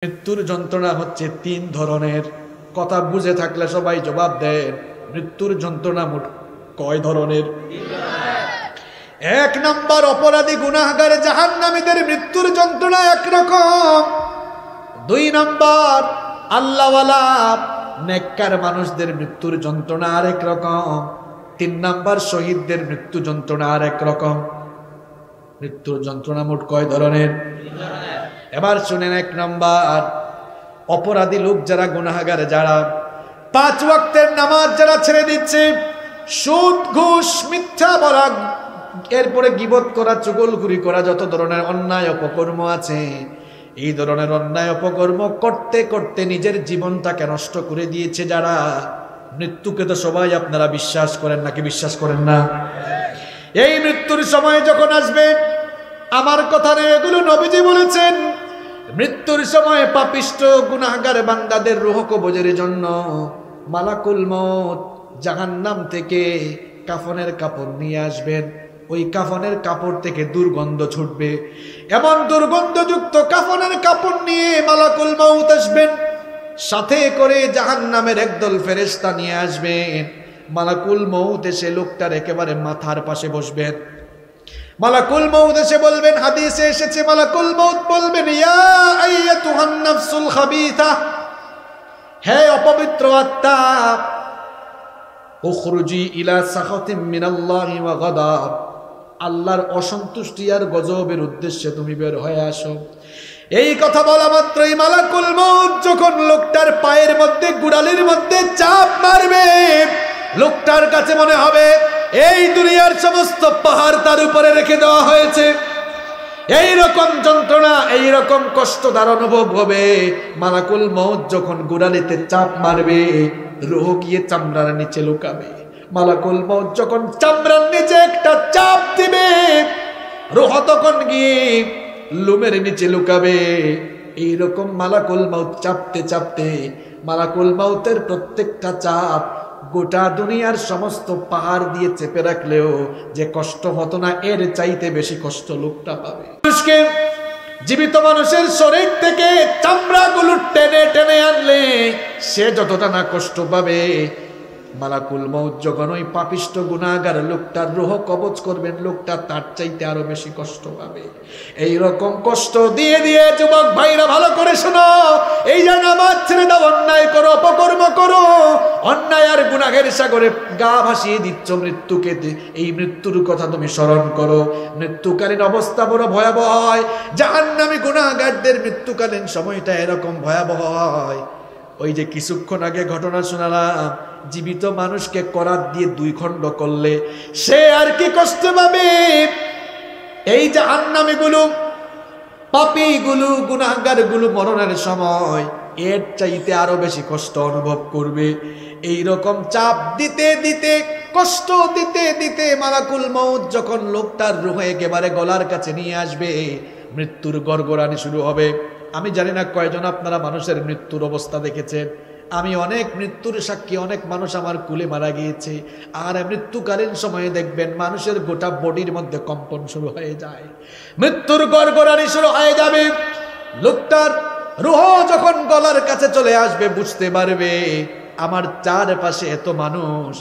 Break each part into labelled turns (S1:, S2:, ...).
S1: মৃত্যুর যন্ত্রণা হচ্ছে তিন ধরনের। কথা বুঝে থাকলে সবাই জবাব দেন। মৃত্যুর যন্ত্রণা মোট কয় ধরনের? এক নাম্বার, অপরাধী গুনাহগার জাহান্নামীদের মৃত্যুর যন্ত্রণা একরকম। দুই নাম্বার, আল্লাহওয়ালা নেককার মানুষদের মৃত্যুর যন্ত্রণা আরেক রকম। তিন নাম্বার, শহীদদের মৃত্যু যন্ত্রণা আরেক রকম। মৃত্যুর যন্ত্রণা মোট কয় ধরনের? এবার শুনেন, এক নাম্বার, অপরাধী লোক যারা, গুনাহগার যারা, 5 ওয়াক্তের নামাজ যারা ছেড়ে দিচ্ছে, সুদ ঘুষ মিথ্যা বলা, এরপরে গীবত করা, চুগলখুরি করা, যত ধরনের অন্যায় অপকর্ম আছে, এই ধরনের অন্যায় অপকর্ম করতে করতে নিজের জীবনটাকে নষ্ট করে দিয়েছে যারা, মৃত্যুকে তো সবাই আপনারা বিশ্বাস করেন নাকি বিশ্বাস করেন না? এই মৃত্যুর সময় যখন আসবে, আমার কথা নেই, এগুলো নবীজি বলেছেন, মৃত্যুর সময় পাপিষ্ট গুনাহগার বান্দাদের রূহ কবজের জন্য মালাকুল মউত জাহান্নাম থেকে কাফনের কাপড় নিয়ে আসবেন। ওই কাফনের কাপড় থেকে দুর্গন্ধ ছুটবে, এমন দুর্গন্ধযুক্ত কাফনের কাপড় নিয়ে মালাকুল মউত আসবেন, সাথে করে জাহান্নামের একদল ফেরেশতা নিয়ে আসবেন। মালাকুল মউত এসে লোকটার একেবারে মাথার পাশে বসবেন। মালাকুল মউত এসে বলবেন, হাদিসে এসেছে, মালাকুল মউত বলবেন, ইয়া আইয়াতুহান নাফসুল খাবিথা, হে অপবিত্র আত্মা, উখরুজি ইলা সাখাতিম মিনাল্লাহি ওয়া গাদাব, আল্লাহর অসন্তুষ্টি আর গজবের উদ্দেশ্যে তুমি বের হয়ে আসো। এই কথা বলা মাত্রই মালাকুল মউত যখন লোকটার পায়ের মধ্যে, গুড়ালির মধ্যে চাপ মারবে, লোকটার কাছে মনে হবে এই দুনিয়ার সমস্ত পাহাড় তার উপরে রেখে দেওয়া হয়েছে। এই রকম যন্ত্রণা, এই রকম কষ্টদার অনুভব হবে। মালাকুল মউত যখন গুড়ালিতে চাপ মারবে, রূহ গিয়ে চামড়ার নিচে লুকাবে। মালাকুল মউত যখন চামড়ার নিচে একটা চাপ দিবে, রূহ তখন গিয়ে লোমের নিচে লুকাবে। এইরকম মালাকুল মউত চাপতে চাপতে, মালাকুল মউতের প্রত্যেকটা চাপ গোটা দুনিয়ার সমস্ত পাহাড় দিয়ে চেপে রাখলেও যে কষ্ট হতো না, এর চাইতে বেশি কষ্ট লোকটা পাবে। মানুষকে, জীবিত মানুষের শরীর থেকে চামড়াগুলো টেনে টেনে আনলে সে যতটা না কষ্ট পাবে, মালাকুল মউত যখন ওই পাপিষ্ট গুনাহগার লোকটার রূহ কবজ করবেন, লোকটা তার চাইতে আরো বেশি কষ্ট পাবে। এই রকম কষ্ট দিয়ে দিয়ে, যুবক ভাইরা ভালো করে শোনো, এই যে নামাজ ছেড়ে দাও, অন্যায় করো, অপকর্ম করো, অন্যায় আর গুনাহের সাগরে গা ভাসিয়ে দিচ্ছ মৃত্যুকে। এই মৃত্যুর কথা তুমি স্মরণ করো। মৃত্যুকালীন অবস্থা বড় ভয়াবহ হয়। জাহান্নামী গুনাহগারদের মৃত্যুকালীন সময়টা এরকম ভয়াবহ হয়। ওই যে কিছুক্ষণ আগে ঘটনা শোনালাম, জীবিত মানুষকে করাত দিয়ে 2 খণ্ড করলে সে আর কি কষ্ট পাবে, এই জাহান্নামী গুলো, পাপী গুলো, গুনাহগার গুলো মরণের সময় এর চাইতে আরো বেশি কষ্ট অনুভব করবে। এই রকম চাপ দিতে দিতে, কষ্ট দিতে দিতে, মালাকুল মউত যখন লোকটার রূহ একেবারে গলার কাছে নিয়ে আসবে, মৃত্যুর গড়গড়ানি শুরু হবে। আমি জানি না কয়জন আপনারা মানুষের মৃত্যুর অবস্থা দেখেছেন। আমি অনেক মৃত্যুর সাক্ষী, অনেক মানুষ আমার কুলে মারা গিয়েছে। আর মৃত্যুকালীন সময়ে দেখবেন মানুষের গোটা বডির মধ্যে কম্পন শুরু হয়ে যায়, মৃত্যুর গড়গড়ানি শুরু হয়ে যাবে। লোকটার রূহ যখন গলার কাছে চলে আসবে, বুঝতে পারবে আমার চারপাশে এত মানুষ,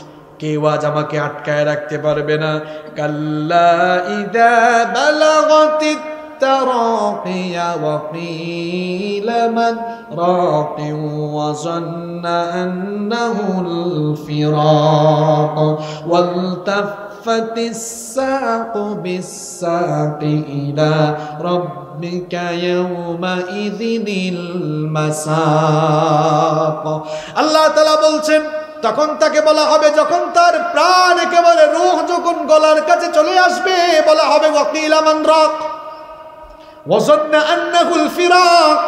S1: কেউ আজ আমাকে আটকায় রাখতে পারবে না। কাল্লা ইযা বালাগাতিত التراقي وقيل من راق وظن أنه الفراق والتفت الساق بالساق إلى ربك يومئذ المساق। আল্লাহ তাআলা বলছেন, তখন তাকে বলা হবে, যখন তার প্রাণ একেবারে রূহ যখন গলার কাছে চলে আসবে, বলা হবে ওয়াকিলা মান রাক ওয়াযান্না আন্নাহুল ফিরাক,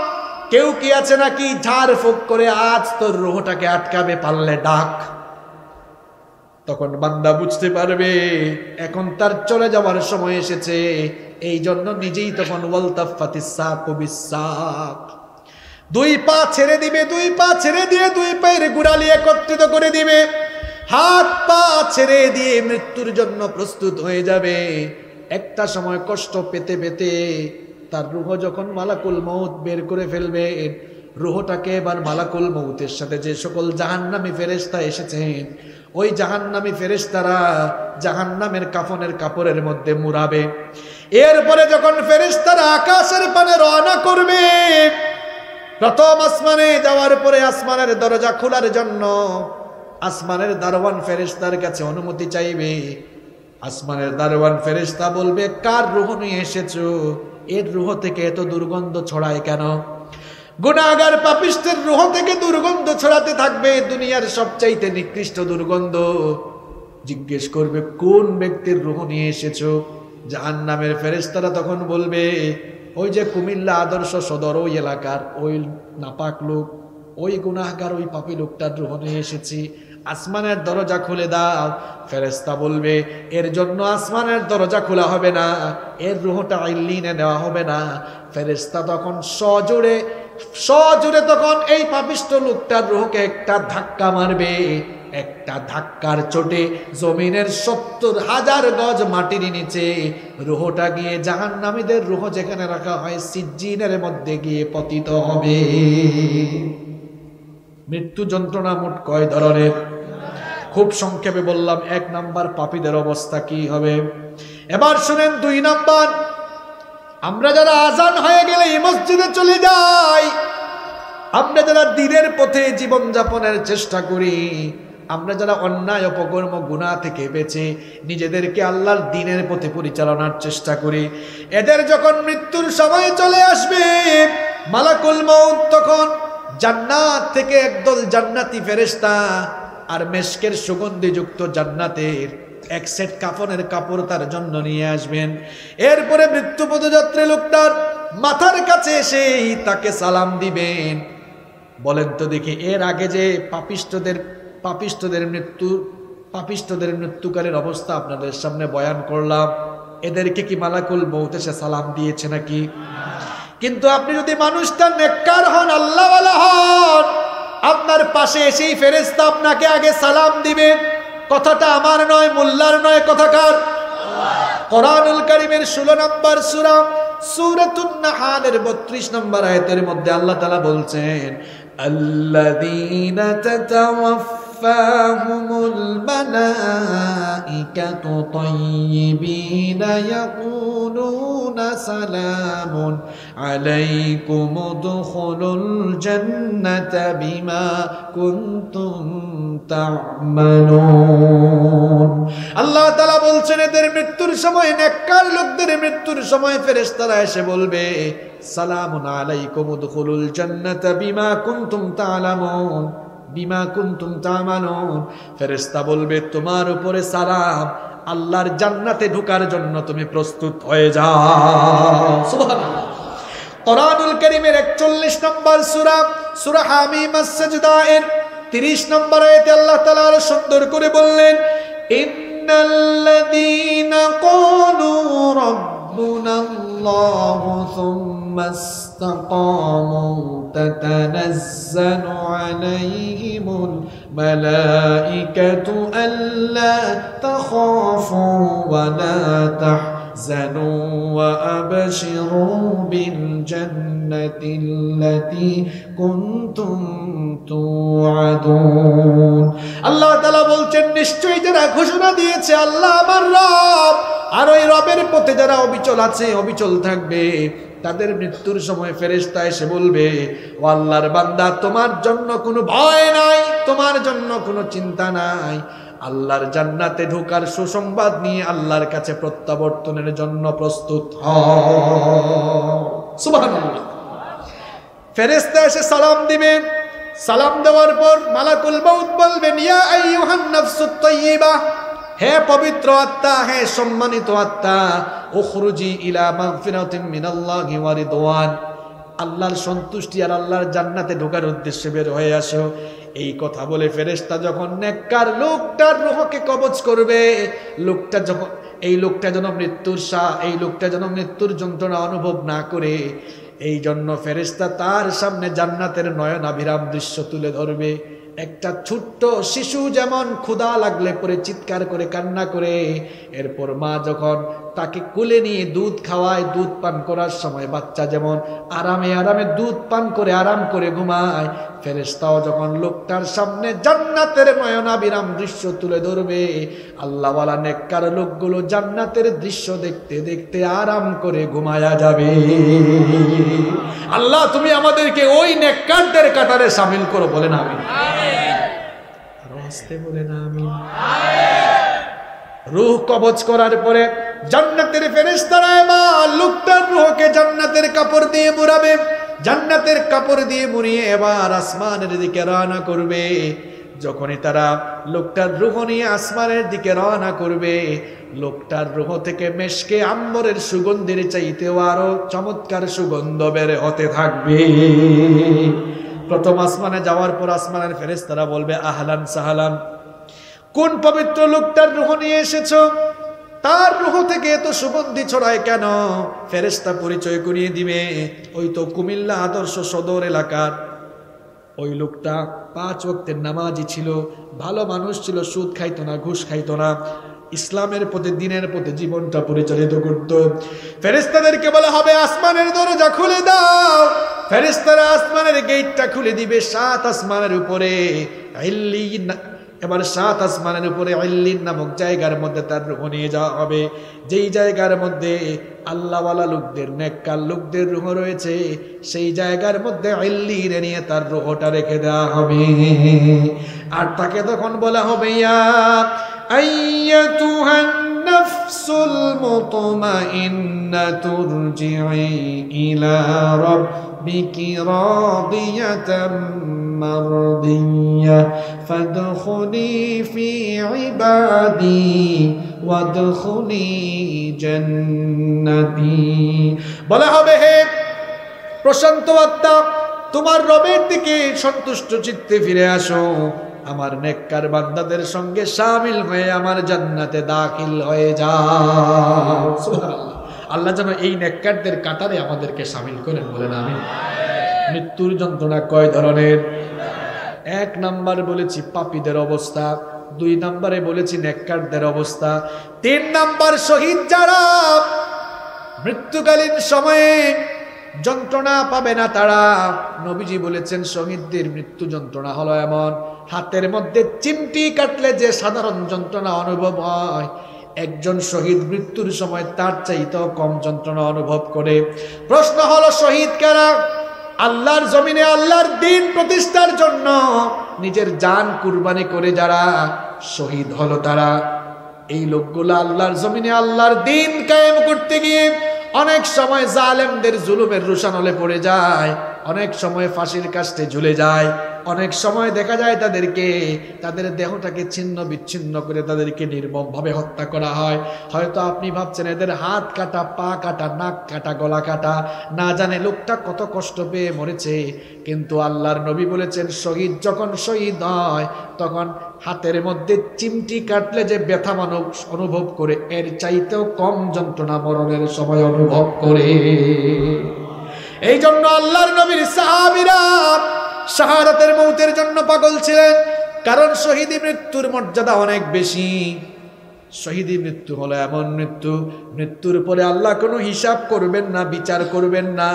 S1: কেউ কি আছে নাকি ঝাড় ফুঁক করে আজ তোর রূহটাকে আটকাবে, পারলে ডাক। তখন বান্দা বুঝতে পারবে এখন তার চলে যাওয়ার সময় এসেছে। এই জন্য নিজেই তখন ওয়ালতাফাতিস সাকু বিসাক, 2 পা ছেড়ে দিবে, 2 পা ছেড়ে দিয়ে 2 পায়ের গুড়ালি একত্রিত করে দিবে, হাত পা ছেড়ে দিয়ে মৃত্যুর জন্য প্রস্তুত হয়ে যাবে। একটা সময় কষ্ট পেতে পেতে তার রুহ যখন মালাকুল মউত বের করে ফেলবে, রুহটাকে এবার মালাকুল মউতের সাথে যে সকল জাহান্নামী ফেরেশতা এসেছেন, ওই জাহান্নামী ফেরেশতারা জাহান্নামের কাফনের কাপড়ের মধ্যে মুড়াবে। এরপরে যখন ফেরেশতারা আকাশের পানে রওনা করবে, প্রথম আসমানে যাওয়ার পরে আসমানের দরজা খোলার জন্য আসমানের দারওয়ান ফেরেশতার কাছে অনুমতি চাইবে। আসমানের দারওয়ান ফেরেশতা বলবে, কার রূহ নিয়ে এসেছো? এর রূহ থেকে এত দুর্গন্ধ ছড়ায় কেন? গুনাহগার পাপিষ্ঠের রূহ থেকে দুর্গন্ধ ছড়াতে থাকবে, দুনিয়ার সবচাইতে নিকৃষ্ট দুর্গন্ধ। জিজ্ঞেস করবে, কোন ব্যক্তির রূহ নিয়ে এসেছো? জাহান্নামের ফেরেশতারা তখন বলবে, ওই যে কুমিল্লা আদর্শ সদর ওই এলাকার ওই নাপাক লোক, ওই গুনাহগার ওই পাপী লোকটার রূহ নিয়ে এসেছি। আসমানের দরজা খুলে দাও। ফেরেশতা বলবে, এর জন্য আসমানের দরজা খোলা হবে না, এর রূহটা ইল্লিনে নেওয়া হবে না। ফেরেশতা তখন সজোরে তখন এই পাপিষ্ঠ লোকটার রূহকে একটা ধাক্কা মারবে। একটা ধাক্কার চোটে জমিনের ৭০,০০০ গজ মাটির নিচে রূহটা গিয়ে জাহান্নামীদের রূহ যেখানে রাখা হয় সিজ্জিনের মধ্যে গিয়ে পতিত হবে। মৃত্যু যন্ত্রণা মোট কয় ধরনের? খুব সংক্ষেপে বললাম। ১ নাম্বার, পাপীদের অবস্থা কি হবে। এবার শুনেন ২ নাম্বার, আমরা যারা আজান হয়ে গেলে এই মসজিদে চলে যাই, আমরা যারা দ্বীনের পথে জীবন যাপনের চেষ্টা করি, আমরা যারা অন্যায় অপকর্ম গুনাহ থেকে বেঁচে নিজেদেরকে আল্লাহর দ্বীনের পথে পরিচালনার চেষ্টা করি, এদের যখন মৃত্যুর সময় চলে আসবে, মালাকুল মউত তখন জান্নাত থেকে একদল জান্নাতি ফেরেশতা আর মেশকের সুগন্ধিযুক্ত জান্নাতের এক সেট কাফনের কাপড় তার জন্য নিয়ে আসবেন। এরপরে মৃত্যু পদযাত্রী লোকটার মাথার কাছে এসেই তাকে সালাম দিবেন। বলেন তো দেখি, এর আগে যে পাপিষ্ঠদের মৃত্যুকালের অবস্থা আপনাদের সামনে বয়ান করলাম, এদেরকে কি মালাকুল মউত এসে সালাম দিয়েছে নাকি? কিন্তু আপনি যদি মানুষটা নেককার হন, আল্লাহওয়ালা হন, আপনার পাশে এসেই ফেরেশতা আপনাকে আগে সালাম দিবে। কথাটা আমার নয়, মোল্লার নয়, কথাকার। কোরআনুল কারীমের ১৬ নম্বর সূরা সূরাতুন নাহলের ৩২ নম্বর আয়াতের মধ্যে আল্লাহ তাআলা বলছেন, আল্লাযীনা তাতাওয়াফফাহুমুল মালাঈকাতু তাইয়্যিবিনা ইয়াকুলুনা সালামুন আলাইকুম উদখুলুল জান্নাতা বিমা কুনতুম তা'মালুন। আল্লাহ তাআলা বলছেন, এদের মৃত্যুর সময়, নেককার লোকদের মৃত্যুর সময় ফেরেশতারা এসে বলবে, সালামুন আলাইকুম উদখুলুল জান্নাতা বিমা কুনতুম তা'লামুন বিমা কুনতুম তা'মালুন। ফেরেশতা বলবে, তোমার উপরে সালাম, আল্লাহর জান্নাতে ঢোকার জন্য তুমি প্রস্তুত হয়ে যাও। সুবহানাল্লাহ। কোরআনুল কারীমের ৪১ নম্বর সূরা হামিম আস-সাজদা এর ৩০ নম্বর আয়াতে আল্লাহ তাআলা আরো সুন্দর করে বললেন, ইন্নাল্লাযীনা ক্বালু রাব্বুনাল্লাহু সুম্মা ইসতাকামু তাতানাজ্জালু আলাইহিমুল মালাঈকাতু আল্লা তাখাফু ওয়া লা তাহজানু ওয়া আবশিরু বিল জান্নাতিল্লাতী কুনতুম তুআদুন। আল্লাহ তাআলা বলছেন, নিশ্চয়ই যারা ঘোষণা দিয়েছে আল্লাহ আমার রব, আর ওই রবের পথে যারা অবিচল আছে, অবিচল থাকবে, তাদের মৃত্যুর সময় ফেরেশতা এসে বলবে, ও আল্লাহর বান্দা, তোমার জন্য কোনো ভয় নাই, তোমার জন্য কোনো চিন্তা নাই, আল্লাহর জান্নাতে ঢোকার সুসংবাদ নিয়ে আল্লাহর কাছে প্রত্যাবর্তনের জন্য প্রস্তুত হও। সুবহানাল্লাহ। ফেরেশতা এসে সালাম দিবে। সালাম দেওয়ার পর মালাকুল মউত বলবেন, ইয়া আইয়ুহান নাফসুত তাইয়্যিবা, হে পবিত্র আত্মা, হে সম্মানিত আত্মা, উখরুজি ইলা মাগফিরাতিন মিনাল্লাহি ওয়া রিদওয়ান, আল্লাহর সন্তুষ্টি আর আল্লাহর জান্নাতে ঢোকার উদ্দেশ্যে বের হয়ে আসো। এই কথা বলে ফেরেশতা যখন নেককার লোকটার রূহকে কবজ করবে, এই লোকটা যেন মৃত্যুর যন্ত্রণা অনুভব না করে, এই জন্য ফেরেশতা তার সামনে জান্নাতের নয়নাভিরাম দৃশ্য তুলে ধরবে। একটা ছোট্ট শিশু যেমন ক্ষুধা লাগলে পরে চিৎকার করে কান্না করে, এরপর মা যখন তাকে কোলে নিয়ে দুধ খাওয়ায়, দুধ পান করার সময় বাচ্চা যেমন আরামে আরামে দুধ পান করে আরাম করে ঘুমায়, ফেরেশতাও যখন লোকটার সামনে জান্নাতের নয়নাবিরাম দৃশ্য তুলে ধরবে, আল্লাহওয়ালা নেককার লোকগুলো জান্নাতের দৃশ্য দেখতে দেখতে আরাম করে ঘুমায়া যাবে। আল্লাহ তুমি আমাদেরকে ওই নেককারদের কাতারে শামিল করো, বলেন আমিন। আরো আসতে বলেন আমিন। রূহ কবজ করার পরে জান্নাতের ফেরেশতারা এবার লোকটার রূহকে জান্নাতের কাপড় দিয়ে মুড়াবে, জান্নাতের কাপড় দিয়ে মুড়িয়ে এবার আসমানের দিকে রওনা করবে। যখনই তারা লোকটার রূহ নিয়ে আসমানের দিকে রওনা করবে, লোকটার রূহ থেকে মেশকে আম্বরের সুগন্ধের চাইতেও আরো চমৎকার সুগন্ধ বের হতে থাকবে। প্রথম আসমানে যাওয়ার পর আসমানের ফেরেশতারা বলবে, আহলান সাহালান, কোন পবিত্র লোকটার রূহ নিয়ে এসেছো? তার রূহ থেকে এত সুগন্ধি ছড়ায় কেন? ফেরেশতা পরিচয় করিয়ে দিবে, ওই তো কুমিল্লা আদর্শ সদর এলাকার ওই লোকটা 5 ওয়াক্তের নামাজি ছিল, ভালো মানুষ ছিল, সুদ খাইতো না, ঘুষ খাইতো না, ইসলামের প্রতি দিনের প্রতি জীবনটা পরিচালিত করত। ফেরেশতাদেরকে বলা হবে আসমানের দরজা খুলে দাও। ফেরেশতারা আসমানের গেটটা খুলে দিবে। 7 আসমানের উপরে ইল্লিন, এবার 7 আসমানের উপরে ইল্লিন নামক জায়গার মধ্যে তার রূহ নিয়ে যাওয়া হবে, যেই জায়গার মধ্যে আল্লাহওয়ালা লোকদের, নেককার লোকদের রূহ রয়েছে, সেই জায়গার মধ্যে ইল্লিনে নিয়ে তার রূহটা রেখে দেওয়া হবে। আর তাকে তখন বলা হবে, ইয়া আইয়াতুহান নাফসুল মুতমাইন্নাতু ইরজিই ইলা রাব্বিকি রাদিয়াতাম মারদিয়া ফাদখুলি ফি ইবাদি ওয়াদখুলি জান্নাতি। বলা হবে, হে প্রশান্ত আত্মা, তোমার রবের দিকে সন্তুষ্ট চিত্তে ফিরে আসো, আমার নেককার বান্দাদের সঙ্গে শামিল হয়ে আমার জান্নাতে দাখিল হয়ে যাও। সুবহানাল্লাহ। আল্লাহ যেন এই নেককারদের কাতারে আমাদেরকে শামিল করেন, বলেন আমিন। মৃত্যুর যন্ত্রণা কয় ধরনের? 1 নাম্বার বলেছি পাপীদের অবস্থা, 2 নম্বরে বলেছি নেককারদের অবস্থা, 3 নাম্বার শহীদ যারা মৃত্যুকালীন সময়ে যন্ত্রণা পাবে না তারা। নবীজি বলেছেন শহীদদের মৃত্যু যন্ত্রণা হলো এমন, হাতের মধ্যে চিমটি কাটলে যে সাধারণ যন্ত্রণা অনুভব হয়, একজন শহীদ মৃত্যুর সময় তার চাইতেও কম যন্ত্রণা অনুভব করে। প্রশ্ন হলো শহীদ কারা? আল্লাহর জমিনে আল্লাহর দ্বীন প্রতিষ্ঠার জন্য নিজের জান কুরবানি করে যারা শহীদ হলো তারা। এই লোকগুলো আল্লাহর জমিনে আল্লাহর দ্বীন কায়েম করতে গিয়ে অনেক সময় জালেমদের জুলুমের রোশানলে পড়ে যায়, অনেক সময় ফাঁসির কাস্টে ঝুলে যায়, অনেক সময় দেখা যায় তাদেরকে, তাদের দেহটাকে ছিন্ন বিচ্ছিন্ন করে তাদেরকে নির্মমভাবে হত্যা করা হয়। হয়তো আপনি ভাবছেন এদের হাত কাটা, পা কাটা, নাক কাটা, গলা কাটা, না জানে লোকটা কত কষ্ট পেয়ে মরেছে। কিন্তু আল্লাহর নবী বলেছেন শহীদ যখন শহীদ হয় তখন হাতের মধ্যে চিমটি কাটলে যে ব্যথা মানুষ অনুভব করে, এর চাইতেও কম যন্ত্রণা মরণের সময় অনুভব করে। এই জন্য আল্লাহর নবীর সাহাবীরা শাহাদাতের মৌতের জন্য পাগল ছিলেন, কারণ শহীদি মৃত্যুর মর্যাদা অনেক বেশি। শহীদি মৃত্যু হলো এমন মৃত্যু, মৃত্যুর পরে আল্লাহ কোনো হিসাব করবেন না, বিচার করবেন না,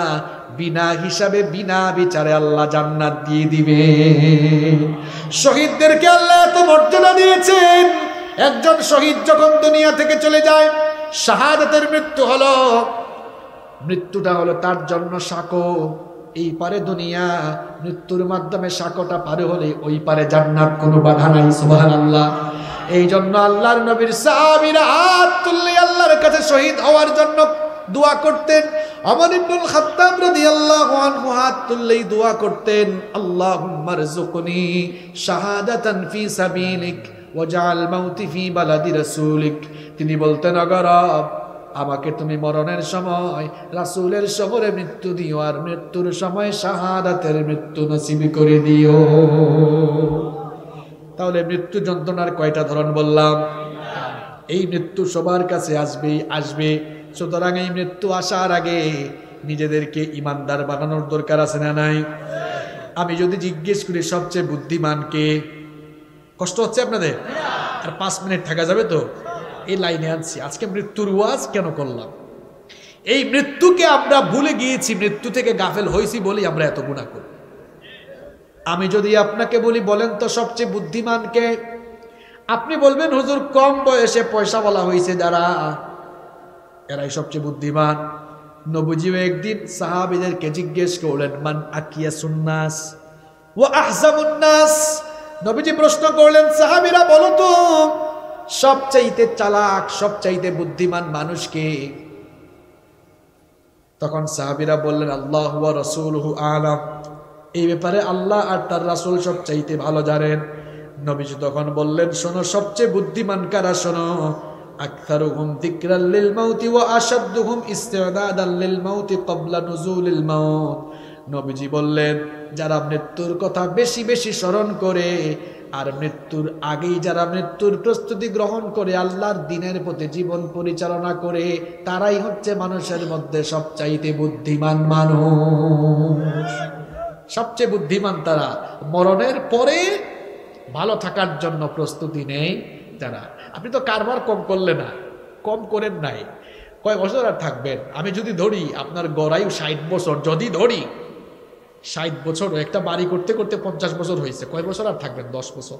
S1: বিনা হিসাবে বিনা বিচারে আল্লাহ জান্নাত দিয়ে দিবে। শহীদদেরকে আল্লাহ এত মর্যাদা দিয়েছেন। একজন শহীদ যখন দুনিয়া থেকে চলে যায়, শাহাদাতের মৃত্যু হলো, মৃত্যুটা হলো তার জন্য সাঁকো। এই পারে দুনিয়া, মৃত্যুর মাধ্যমে সাঁকোটা পারে হলে ওই পারে জান্নাত, কোনো বাধা নাই। সুবহানাল্লাহ। এই জন্য আল্লাহর নবীর সাহাবীরা হাত তুললে আল্লাহর কাছে শহীদ হওয়ার জন্য দোয়া করতেন। ওমর ইবনুল খাত্তাব রাদিয়াল্লাহু আনহু হাত তুললেই দোয়া করতেন, আল্লাহুম্মা রযুকনি শাহাদাতান ফি সাবিলিক ওয়াজআল মাউতি ফি বালাদি রাসূলিক। তিনি বলতেন, ওগো রব, আমাকে তুমি মরণের সময় রাসূলের শহরে মৃত্যু দিও, আর মৃত্যুর সময় শাহাদাতের মৃত্যু নসিব করে দিও। তাহলে মৃত্যু যন্ত্রণার কয়টা ধরন বললাম? এই মৃত্যু সবার কাছে আসবেই আসবে। সুতরাং এই মৃত্যু আসার আগে নিজেদেরকে ইমানদার বানানোর দরকার আছে না নাই? আমি যদি জিজ্ঞেস করি সবচেয়ে বুদ্ধিমান কে, কষ্ট হচ্ছে আপনাদের? আর 5 মিনিট থাকা যাবে তো? এই লাইনে আনছি। আজকে মৃত্যুর ওয়াজ কেন করলাম? এই মৃত্যুকে আমরা ভুলে গিয়েছি, মৃত্যু থেকে গাফেল হয়েছি বলেই আমরা এত গুনাহ করি। আমি যদি আপনাকে বলি বলেন তো সবচেয়ে বুদ্ধিমান কে, আপনি বলবেন হুজুর কম বয়সে পয়সাওয়ালা হয়েছে যারা, এরাই সবচেয়ে বুদ্ধিমান। নবীজি একদিন সাহাবীদেরকে জিজ্ঞেস করলেন মান আকিয়াসুন নাস ওয়া আহজামুন নাস। নবীজি প্রশ্ন করলেন সাহাবীরা বলো তো সবচাইতে চালাক সবচাইতে বুদ্ধিমান মানুষ কে? তখন সাহাবীরা বললেন আল্লাহু ওয়া রাসূলুহু আ'লাম, এই ব্যাপারে আল্লাহ আর তার রাসূল সবচাইতে ভালো জানেন। নবীজি তখন বললেন শোনো সবচেয়ে বুদ্ধিমান কারা, শোনো আকসারুহুম যিকরাল লিল মাউতি ওয়া আশাদ্দুহুম ইস্তিদাদাল লিল মাউতি ক্বাবলা নুজুলিল মাউত। নবীজি বললেন যারা মৃত্যুর কথা বেশি বেশি স্মরণ করে আর মৃত্যুর আগেই যারা মৃত্যুর প্রস্তুতি গ্রহণ করে আল্লাহর দ্বীনের প্রতি জীবন পরিচালনা করে, তারাই হচ্ছে মানুষের মধ্যে সবচাইতে বুদ্ধিমান মানুষ। সবচেয়ে বুদ্ধিমান তারা, মরণের পরে ভালো থাকার জন্য প্রস্তুতি নেই যারা। আপনি তো কারবার কম করলে না, কম করেন নাই, কয় বছর আর থাকবেন? আমি যদি ধরি আপনার গড়ায়ু 60 বছর, যদি ধরি 60 বছর, একটা বাড়ি করতে করতে 50 বছর হয়েছে, কয় বছর আর থাকবেন? 10 বছর।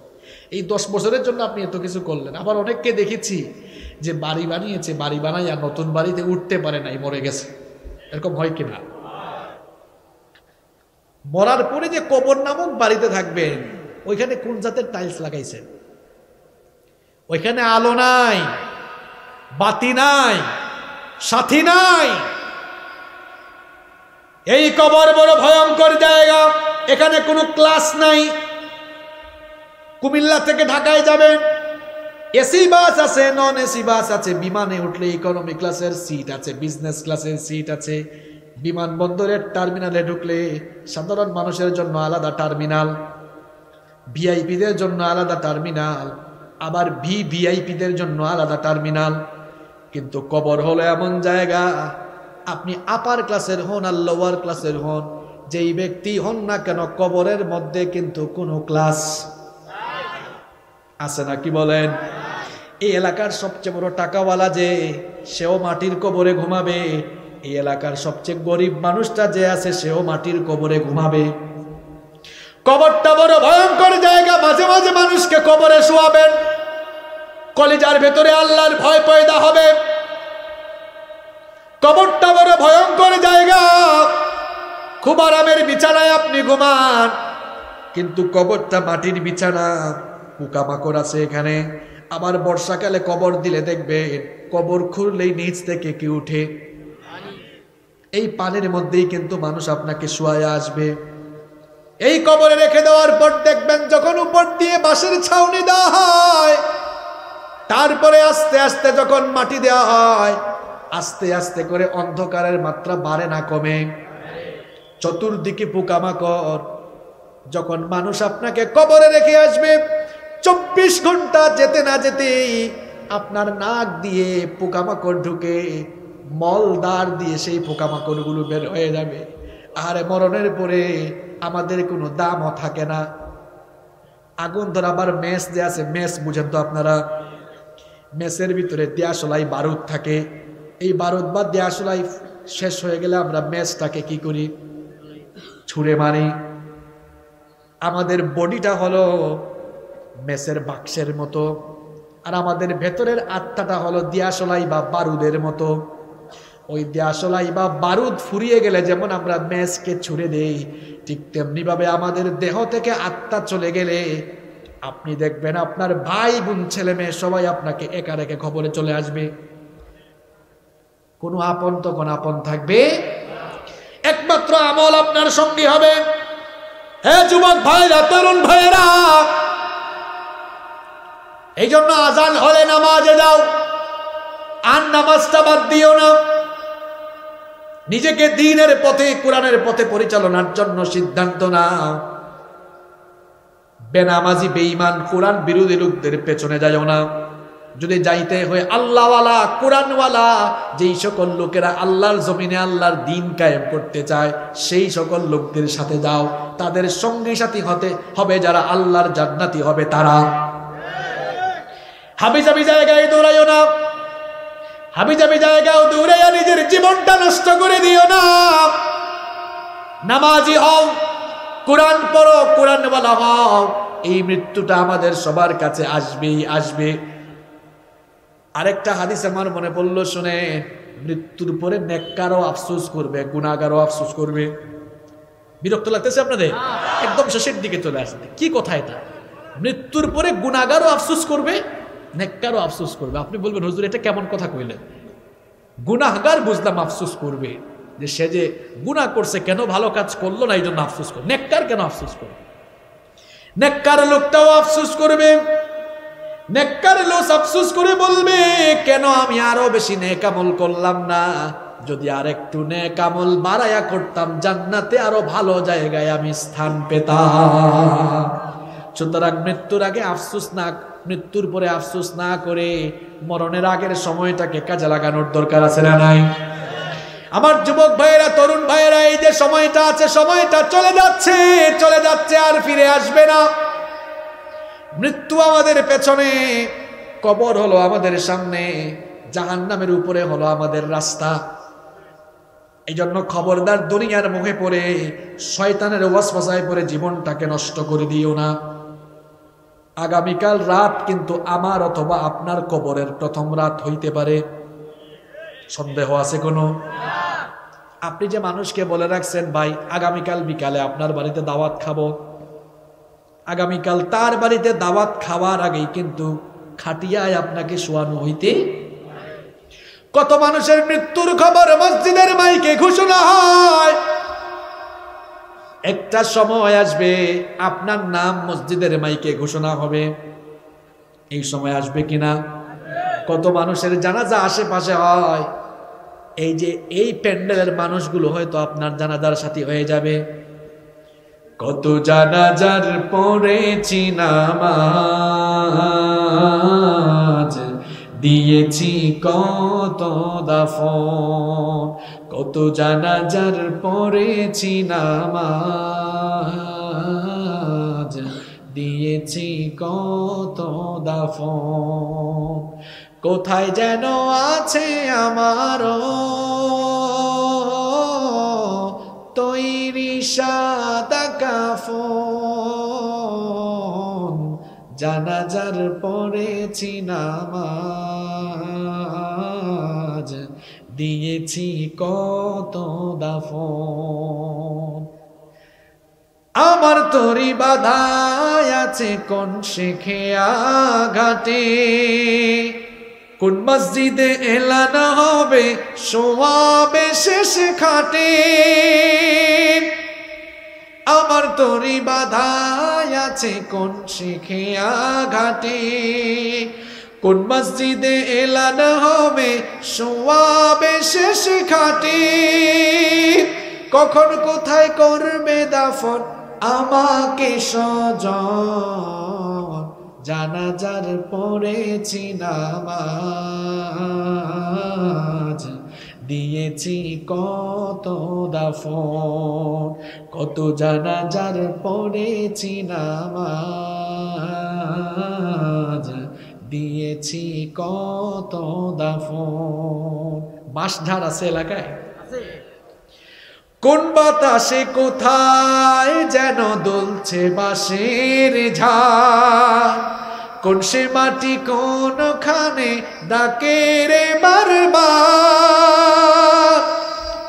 S1: এই 10 বছরের জন্য আপনি এত কিছু করলেন। আবার অনেককে দেখেছি যে বাড়ি বানিয়েছে, বাড়ি বানাই আর নতুন বাড়িতে উঠতে পারে নাই, মরে গেছে। এরকম হয় কিনা? মরার পরে যে কবর নামক বাড়িতে থাকবেন, ওইখানে কোন জাতের টাইলস লাগাইছেন? ওইখানে আলো নাই, বাতি নাই, সাথী নাই। এই কবর বড় ভয়ঙ্কর জায়গা, এখানে কোনো ক্লাস নাই। কুমিল্লা থেকে ঢাকায় যাবেন, এসি বাস আছে, নন এসি বাস আছে, বিমানে উঠলে ইকোনমি ক্লাসের সিট আছে, বিজনেস ক্লাসের সিট আছে, বিমানবন্দরের টার্মিনালে ঢুকলে সাধারণ মানুষের জন্য আলাদা টার্মিনাল, ভিআইপিদের জন্য আলাদা টার্মিনাল, আবার ভিভিআইপিদের জন্য আলাদা টার্মিনাল। কিন্তু কবর হলো এমন জায়গা, আপনি আপার ক্লাসের হন আর লোয়ার ক্লাসের হন, যেই ব্যক্তি হন না কেন, কবরের মধ্যে কিন্তু কোনো ক্লাস আছে না, কি বলেন? এই এলাকার সবচেয়ে বড় টাকাওয়ালা যে, সেও মাটির কবরে ঘুমাবে। এই এলাকার সবচেয়ে গরিব মানুষটা যে আছে, সেও মাটির কবরে ঘুমাবে। কবরটা বড় ভয়ঙ্কর জায়গা, মাঝে মাঝে মানুষকে কবরে শোয়াবেন, কলিজার ভেতরে আল্লাহর ভয় পয়দা হবে। কবরটা বড় ভয়ঙ্কর জায়গা, খুব আরামের বিছানায় আপনি ঘুমান, কিন্তু কবরটা মাটির বিছানা, পোকামাকড় আছে এখানে। আবার বর্ষাকালে কবর দিলে দেখবেন কবর খুললেই নিচ থেকে কি উঠে, এই পানির মধ্যেই কিন্তু মানুষ আপনাকে শোয়ায় আসবে। এই কবরে রেখে দেওয়ার পর দেখবেন যখন উপর দিয়ে বাঁশের ছাউনি দেওয়া হয়, তারপরে আস্তে আস্তে যখন মাটি দেওয়া হয়, আস্তে আস্তে করে অন্ধকারের মাত্রা বাড়ে না কমে, চতুর্দিকে পোকামাকড়। যখন মানুষ আপনাকে কবরে রেখে আসবে, 24 ঘন্টা যেতে না যেতেই আপনার নাক দিয়ে পোকামাকড় ঢুকে, মলদার দিয়ে সেই পোকামাকড়গুলো বের হয়ে যাবে। আর মরণের পরে আমাদের কোনো দামও থাকে না। আগুন ধরাবার মেস যে আছে, মেস বুঝেন তো আপনারা? মেসের ভিতরে দেয়াশলাই বারুদ থাকে। এই বারুদ বা দেয়াশলাই শেষ হয়ে গেলে আমরা মেসটাকে কি করি? ছুঁড়ে মারি। আমাদের বডিটা হলো মেসের বাক্সের মতো, আর আমাদের ভেতরের আত্মাটা হলো দেয়াশলাই বা বারুদের মতো। ওই দেয়াশলাই বা বারুদ ফুরিয়ে গেলে যেমন আমরা মেসকে ছুঁড়ে দেই, ঠিক তেমনি ভাবে আমাদের দেহ থেকে আত্মা চলে গেলে আপনি দেখবেন আপনার ভাই বোন ছেলে মেয়ে সবাই আপনাকে একা রেখে খবরে চলে আসবে। কোনো আপন তখন আপন থাকবে, একমাত্র আমল আপনার সঙ্গী হবে। হে যুবক ভাইরা, তরুণ ভাইরা, এই জন্য আজান হলে নামাজে যাও, আর নামাজটা বাদ দিও না। নিজেকে দ্বীনের পথে, কোরআনের পথে পরিচালনার জন্য সিদ্ধান্ত নাও। বেনামাজি, বেঈমান, কোরআন বিরোধী লোকদের পেছনে যাও না। যদি যাইতে হয় আল্লাহওয়ালা কোরআনওয়ালা যেই সকল লোকেরা আল্লাহর জমিনে আল্লাহর দিন কায়েম করতে চায় সেই সকল লোকদের সাথে যাও, তাদের সঙ্গী সাথী হতে হবে যারা আল্লাহর জান্নাতি হবে তারা। হাবিজাবি জায়গায় দৌড়াইও না, হাবিজাবি জায়গাও দৌড়াইয়া নিজের জীবনটা নষ্ট করে দিও না। নামাজি হও, কোরআন পড়ো, কোরআনওয়ালা হও। এই মৃত্যুটা আমাদের সবার কাছে আসবেই আসবে। আরেকটা হাদিস আমার মনে পড়লো, শুনে, মৃত্যুর পরে নেককারও আফসোস করবে, গুনাহগারও আফসোস করবে। বিরক্ত লাগতেছে আপনাদের? একদম শেষের দিকে চলে আসছে, কি কথা এটা? মৃত্যুর পরে গুনাহগারও আফসোস করবে, নেককারও আফসোস করবে। আপনি বলবেন হুজুর এটা কেমন কথা কইলেন? গুনাহগার বুঝলাম আফসোস করবে, যে সে যে গুনাহ করছে, কেন ভালো কাজ করলো না এই জন্য আফসোস করবে। নেককার কেন আফসোস করবে? নেককার লোকটাও আফসোস করবে। নেককার লোক আফসোস করে বলবে, কেন আমি আরো বেশি নেক আমল করলাম না? যদি আর একটু নেক আমল বাড়ায়া করতাম, জান্নাতে আরো ভালো জায়গায় আমি স্থান পেতাম। সুতরাং মৃত্যুর আগে আফসোস না, মৃত্যুর পরে আফসোস না করে মরণের আগের সময়টাকে কাজে লাগানোর দরকার আছে না নাই? আমার যুবক ভাইয়েরা, তরুণ ভাইয়েরা, এই যে সময়টা আছে, সময়টা চলে যাচ্ছে, চলে যাচ্ছে, আর ফিরে আসবে না। মৃত্যু আমাদের পেছনে, কবর হলো আমাদের সামনে, জাহান্নামের উপরে হলো আমাদের রাস্তা। এই জন্য খবরদার দুনিয়ার মুখে পড়ে, শয়তানের ওয়াসওয়াসায় পড়ে জীবনটাকে নষ্ট করে দিও না। আগামীকাল রাত কিন্তু আমার অথবা আপনার কবরের প্রথম রাত হইতে পারে। সন্দেহ আছে কোনো? আপনি যে মানুষকে বলে রাখছেন, ভাই আগামীকাল বিকালে আপনার বাড়িতে দাওয়াত খাবো, আগামীকাল তার বাড়িতে দাওয়াত খাওয়ার আগেই কিন্তু খাটিয়ায় আপনাকে শোয়ানো হইতে। কত মানুষের মৃত্যুর খবর মসজিদের মাইকে ঘোষণা হয়। একটা সময় আসবে আপনার নাম মসজিদের মাইকে ঘোষণা হবে। এই সময় আসবে কিনা? কত মানুষের জানাজা আশেপাশে হয়, এই যে এই প্যান্ডেলের মানুষগুলো হয়তো আপনার জানাজার সাথী হয়ে যাবে। কত জানাজার পড়েছি নামাজ, দিয়েছি কত দাফন। কত জানাজার পড়েছি নামাজ, দিয়েছি কত দাফন। কোথায় যেন আছে আমারও তৈরি সাদা কাফন, জানাজার পড়েছি নামাজ, দিয়েছি কত দাফন। আমার তরি বাধায় আছে কোন শেখে আঘাটে, কোন মসজিদে এলান হবে শোয়াবে শেষ খাটে। আমার তরি বাধায় আছে কোন শেখে আঘাটে, কোন মসজিদে এলান হবে শোয়াবে শেষ খাটে। কখন কোথায় করবে দাফন আমাকে স্বজন, জানাজার পড়েছি নামাজ, দিয়েছি কত দাফন। কত জানাজার পড়েছি নামাজ, দিয়েছি কত দাফন। বাঁশঝাড় আছে এলাকায়? কোন বাতাসে কোথায় যেন দুলছে বাঁশের ঝাড়, কোন সে মাটি কোনখানে ডাকে রে বারবার।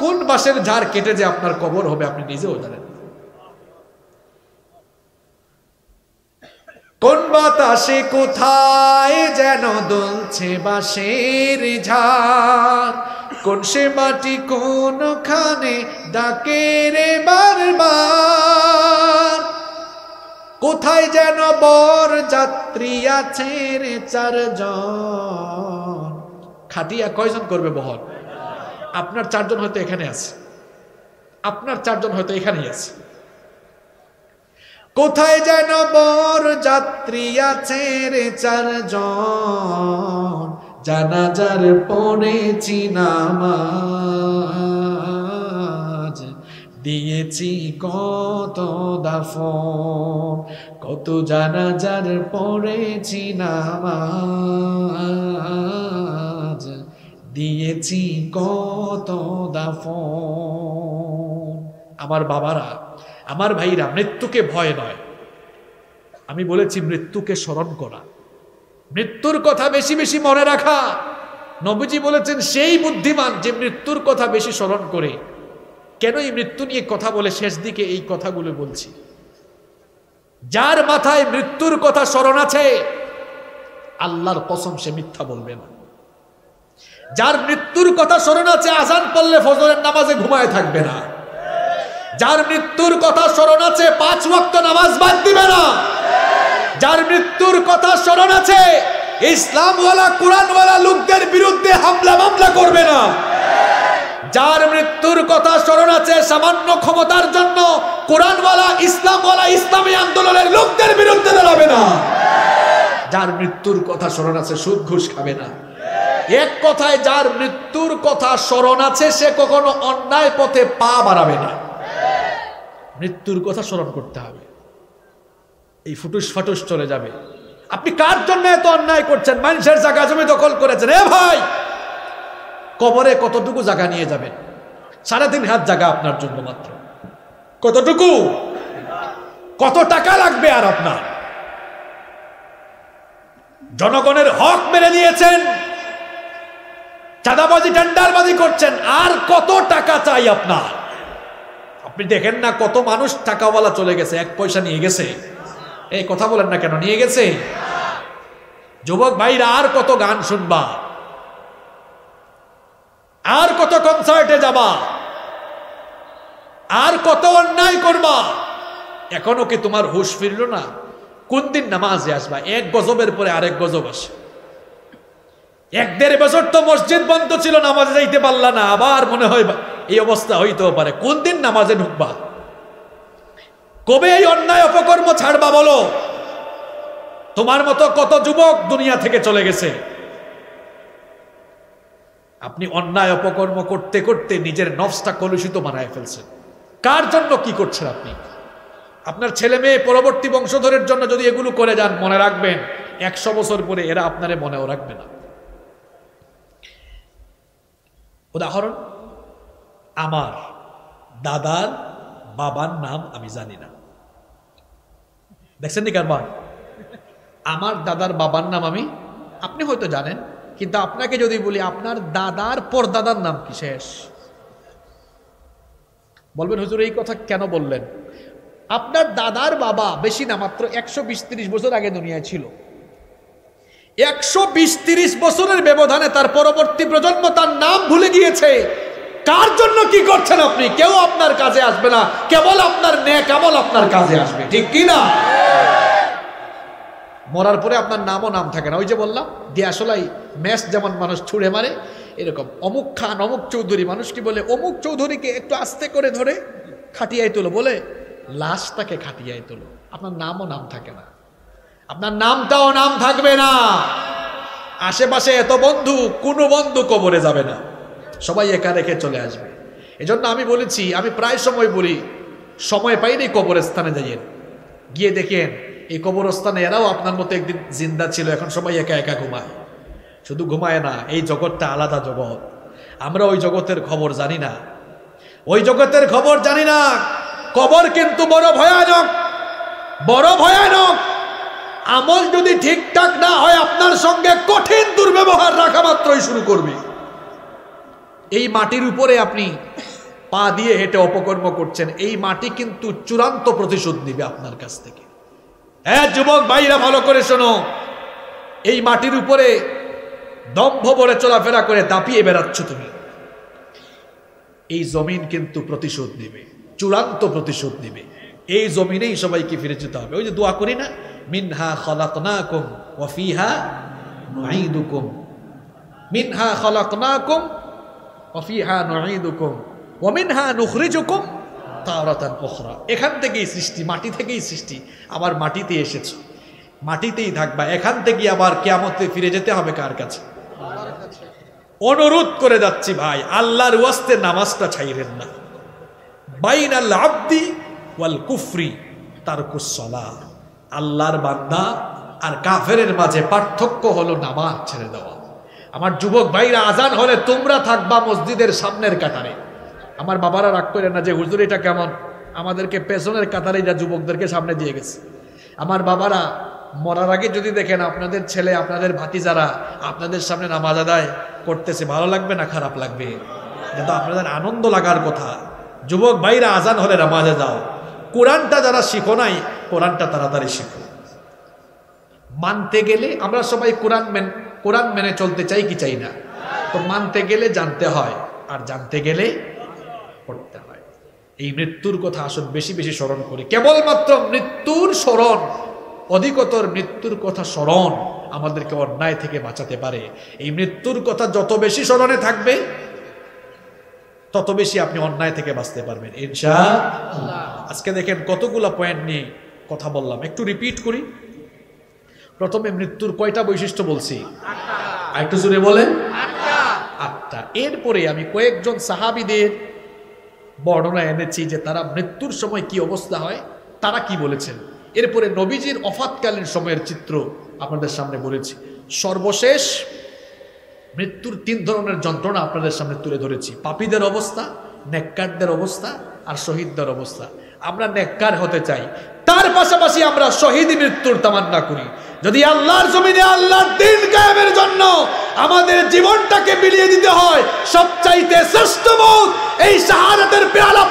S1: কোন বাঁশের ঝাড় কেটে যে আপনার কবর হবে আপনি নিজেও জানেন। কোন বাতাসে কোথায় যেন দুলছে বাঁশের ঝাড়, কোন সে মাটি কোনখানে ডাকে রে বারবার। কোথায় যেন বর যাত্রী আছে রে চারজন। খাটিয়া কয়জন করবে বহন? আপনার চারজন হয়তো এখানে আছে, আপনার চারজন হয়তো এখানেই আছে। কোথায় যেন বর যাত্রী আছে রে চারজন, জানাজার পড়েছি নামাজ, দিয়েছি কত দাফন, কত জানাজার পড়েছি নামাজ, দিয়েছি কত দাফন। আমার বাবারা, আমার ভাইরা, মৃত্যুকে ভয় নয়, আমি বলেছি মৃত্যুকে স্মরণ করা, মৃত্যুর কথা বেশি বেশি মনে রাখা। নবীজি বলেছেন সেই বুদ্ধিমান যে মৃত্যুর কথা বেশি স্মরণ করে। কেন এই মৃত্যু নিয়ে কথা বলে শেষ দিকে এই কথাগুলো বলছি? যার মাথায় মৃত্যুর কথা স্মরণ আছে, আল্লাহর কসম সে মিথ্যা বলবে না। যার মৃত্যুর কথা স্মরণ আছে, আজান পড়লে ফজরের নামাজে ঘুমায় থাকবে না। যার মৃত্যুর কথা স্মরণ আছে, 5 ওয়াক্ত নামাজ বাদ দিবে না। যার মৃত্যুর কথা স্মরণ আছে, ইসলামওয়ালা কোরআনওয়ালা লোকদের বিরুদ্ধে হামলা মামলা করবে না। যার মৃত্যুর কথা স্মরণ আছে, সামান্য ক্ষমতার জন্য কোরআনওয়ালা ইসলামওয়ালা ইসলামী আন্দোলনের লোকদের বিরুদ্ধে দাঁড়াবে না। যার মৃত্যুর কথা স্মরণ আছে, সুদ ঘুষ খাবে না। এক কথায় যার মৃত্যুর কথা স্মরণ আছে, সে কখনো অন্যায় পথে পা বাড়াবে না। মৃত্যুর কথা স্মরণ করতে হবে, এই ফুটুস ফাটুস চলে যাবে। আপনি কার জন্য এত অন্যায় করছেন? মানুষের জায়গা জমি দখল করেছেন। এ ভাই, কবরে কতটুকু জায়গা নিয়ে যাবেন? 3.5 হাত জায়গা আপনার জন্য মাত্র। কতটুকু? কত টাকা লাগবে আর আপনার? জনগণের হক মেরে দিয়েছেন, চাঁদাবাজি টেন্ডারবাজি করছেন, আর কত টাকা চাই আপনার? আপনি দেখেন না কত মানুষ টাকাওয়ালা চলে গেছে, 1 পয়সা নিয়ে গেছে। এই কথা বলেন না কেন? নিয়ে গেছে। যুবক ভাইরা, আর কত গান শুনবা, আর কত কনসার্টে যাবা, আর কত অন্যায় করবা? এখনো কি তোমার হুঁশ ফিরল না? কোন দিন নামাজে আসবা? 1 গজবের পরে আরেক গজব আসে। 1-1.5 বছর তো মসজিদ বন্ধ ছিল, নামাজে যাইতে পারলা না, আবার মনে হয় এই অবস্থা হইতেও পারে। কোন দিন নামাজে ঢুকবা? কবে এই অন্যায় অপকর্ম ছাড়বা বলো? তোমার মতো কত যুবক দুনিয়া থেকে চলে গেছে। আপনি অন্যায় অপকর্ম করতে করতে নিজের নফসটা কলুষিত বানায় ফেলছেন। কার জন্য কি করছেন আপনি? আপনার ছেলে মেয়ে পরবর্তী বংশধরের জন্য যদি এগুলো করে যান, মনে রাখবেন 100 বছর পরে এরা আপনারে মনেও রাখবে না। উদাহরণ, আমার দাদার বাবার নাম আমি জানি না। দেখছেন নি কারবার? আমার দাদার বাবার নাম আপনি হয়তো জানেন, কিন্তু আপনাকে যদি বলি আপনার দাদার পরদাদার নাম কি, শেষ। বলবেন হুজুর এই কথা কেন বললেন? আপনার দাদার বাবা বেশি না, মাত্র 120-30 বছর আগে দুনিয়ায় ছিল। 120-30 বছরের ব্যবধানে তার পরবর্তী প্রজন্ম তার নাম ভুলে গিয়েছে। কার জন্য কি করছেন আপনি? কেউ আপনার কাজে আসবে না, কেবল আপনার নেক আমল আপনার কাজে আসবে, ঠিক কি না? মরার পরে আপনার নামও নাম থাকে না। ওই যে বললাম, দিয়াশলাই ম্যাচ যেমন মানুষ ছুঁড়ে মারে, এরকম অমুক খান, অমুক চৌধুরী, মানুষ কি বলে অমুক চৌধুরীকে একটু আস্তে করে ধরে খাটিয়ায় তোলো, বলে লাশটাকে খাটিয়ায় তোলো। আপনার নামও নাম থাকে না, আপনার নামটাও নাম থাকবে না। আশেপাশে এত বন্ধু, কোনো বন্ধু কবরে যাবে না, সবাই একা রেখে চলে আসবে। এজন্য আমি বলেছি, আমি প্রায় সময় বলি, সময় পাইনি কবরস্থানে যাইয়েন, গিয়ে দেখেন এই কবরস্থানে এরাও আপনার মতো একদিন জিন্দা ছিল, এখন সবাই একা একা ঘুমায়। শুধু ঘুমায় না, এই জগৎটা আলাদা জগৎ। আমরা ওই জগতের খবর জানি না, ওই জগতের খবর জানি না। কবর কিন্তু বড় ভয়ানক, বড় ভয়ানক। আমল যদি ঠিকঠাক না হয়, আপনার সঙ্গে কঠিন দুর্ব্যবহার রাখা মাত্রই শুরু করবে। এই মাটির উপরে আপনি পা দিয়ে হেঁটে অপকর্ম করছেন, এই মাটি কিন্তু চূড়ান্ত প্রতিশোধ নিবে আপনার কাছ থেকে। হ্যাঁ যুবক ভাইরা, ভালো করে শোনো, এই মাটির উপরে দম্ভ ভরে চলাফেরা করে দাপিয়ে বেড়াচ্ছ তুমি, এই জমিন কিন্তু প্রতিশোধ নিবে, চূড়ান্ত প্রতিশোধ নিবে। এই জমিনেই সবাইকে ফিরে যেতে হবে। ওই যে দোয়া করি না, মিনহা খলাকনাকুম ওয়া ফিহা নুঈদুকুম, মিনহা খলাকনাকুম ওয়া ফিহা নুঈদুকুম ওয়া মিনহা নুখরিজুকুম তারাতান উখরা, এখান থেকেই সৃষ্টি, মাটি থেকেই সৃষ্টি, আবার মাটিতে এসেছো, মাটিতেই থাকবা, এখান থেকে আবার কিয়ামতে ফিরে যেতে হবে কার কাছে? অনুরোধ করে যাচ্ছি ভাই, আল্লাহর ওয়াস্তে নামাজটা ছাইরেন না। বাইনাল আবদি ওয়াল কুফরি তারকুস সালাহ, আল্লাহর বান্দা আর কাফেরের মাঝে পার্থক্য হলো নামাজ ছেড়ে দেওয়া। আমার যুবক ভাইরা, আজান হলে তোমরা থাকবা মসজিদের সামনের কাতারে। আমার বাবারা রাগ করে না যে হুজুর এটা কেমন, আমাদেরকে পেছনের কাতারে যা যুবকদেরকে সামনে দিয়ে গেছে। আমার বাবারা, মরার আগে যদি দেখেন আপনাদের ছেলে, আপনাদের ভাতিজারা আপনাদের সামনে নামাজ আদায় করতেছে, ভালো লাগবে না খারাপ লাগবে? কিন্তু আপনাদের আনন্দ লাগার কথা। যুবক ভাইরা, আজান হলে নামাজে যাও। কোরআনটা যারা শিখো নাই, কোরআনটা তাড়াতাড়ি শিখো। মানতে গেলে আমরা সবাই কোরআন মেনে চলতে চাই কি চাই না? তো মানতে গেলে জানতে হয়, আর জানতে গেলে পড়তে হয়। এই মৃত্যুর কথা আসুন বেশি বেশি স্মরণ করি। কেবলমাত্র মৃত্যুর স্মরণ, অধিকতর মৃত্যুর কথা স্মরণ আমাদেরকে অন্যায় থেকে বাঁচাতে পারে। এই মৃত্যুর কথা যত বেশি স্মরণে থাকবে, তত বেশি আপনি অন্যায় থেকে বাঁচতে পারবেন ইনশাআল্লাহ। আজকে দেখেন কতগুলো পয়েন্ট নিয়ে কথা বললাম, একটু রিপিট করি। প্রথমে মৃত্যুর কয়টা বৈশিষ্ট্য বলছি? একটু জোরে বলেন। 8টা। এরপরে আমি কয়েকজন সাহাবীদের বর্ণনা এনেছি যে তারা মৃত্যুর সময় কি অবস্থা হয়, তারা কি বলেছেন। এরপরে নবীজির অফাতকালীন সময়ের চিত্র আপনাদের সামনে বলেছি। সর্বশেষ মৃত্যুর 3 ধরনের যন্ত্রণা আপনাদের সামনে তুলে ধরেছি: পাপীদের অবস্থা, নেককারদের অবস্থা, আর শহীদদের অবস্থা। আমরা নেককার হতে চাই, তার পাশাপাশি আমরা শহীদ মৃত্যুর তামান্না করি। যদি আল্লাহর জমিনে আল্লাহর দ্বীন কায়েমের জন্য আমাদের জীবনটাকে বিলিয়ে দিতে হয়, সবচাইতে শ্রেষ্ঠ মওত এই শাহাদাতের পেয়ালা